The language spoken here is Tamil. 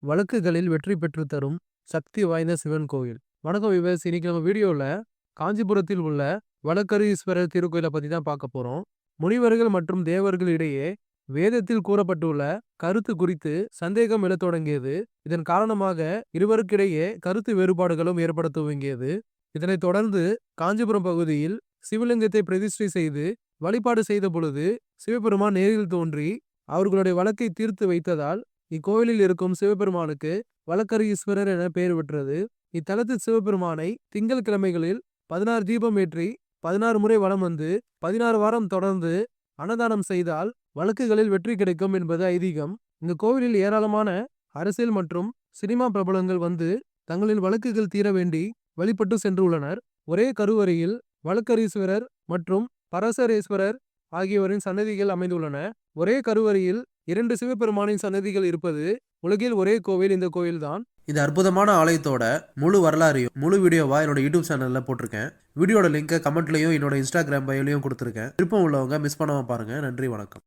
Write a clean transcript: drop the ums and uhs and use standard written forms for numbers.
வழக்குகளில் வெற்றி பெற்று தரும் சக்தி வாய்ந்த சிவன் கோயில். வணக்கம் விவஸ். இன்னைக்கு நம்ம வீடியோல காஞ்சிபுரத்தில் உள்ள வழக்கரீஸ்வரர் திருக்கோயிலை பத்தி தான் பார்க்க போறோம். முனிவர்கள் மற்றும் தேவர்கள் இடையே வேதத்தில் கூறப்பட்டுள்ள கருத்து குறித்து சந்தேகம் எழத் தொடங்கியது. இதன் காரணமாக இருவருக்கிடையே கருத்து வேறுபாடுகளும் ஏற்பட துவங்கியது. இதனைத் தொடர்ந்து காஞ்சிபுரம் பகுதியில் சிவலிங்கத்தை பிரதிஷ்டை செய்து வழிபாடு செய்த பொழுது சிவபெருமான் நேரில் தோன்றி அவர்களுடைய வழக்கை தீர்த்து வைத்ததால் இக்கோவிலில் இருக்கும் சிவபெருமானுக்கு வழக்கரீஸ்வரர் என பெயர் பெற்றது. இத்தலத்து சிவபெருமானை திங்கள் கிழமைகளில் 16 தீபம் ஏற்றி 16 முறை வலம் வந்து 16 வாரம் தொடர்ந்து அன்னதானம் செய்தால் வழக்குகளில் வெற்றி கிடைக்கும் என்பது ஐதீகம். இந்த கோவிலில் ஏராளமான அரசியல் மற்றும் சினிமா பிரபலங்கள் வந்து தங்களின் வழக்குகள் தீர வேண்டி வழிபட்டு சென்றுள்ளனர். ஒரே கருவறையில் வழக்கரீஸ்வரர் மற்றும் பரசரேஸ்வரர் ஆகியோரின் சன்னதிகள் அமைந்துள்ளன. ஒரே கருவறையில் 2 சிவபெருமானின் சன்னதிகள் இருப்பது உலகில் ஒரே கோவில் இந்த கோயில்தான். இந்த அற்புதமான ஆலயத்தோட முழு வரலாறையும் முழு வீடியோவா என்னோட யூடியூப் சேனல்ல போட்டிருக்கேன். வீடியோட லிங்கை கமெண்ட்லயும் என்னோட இன்ஸ்டாகிராம் பயோலையும் கொடுத்துருக்கேன். விருப்பம் உள்ளவங்க மிஸ் பண்ணாம பாருங்க. நன்றி, வணக்கம்.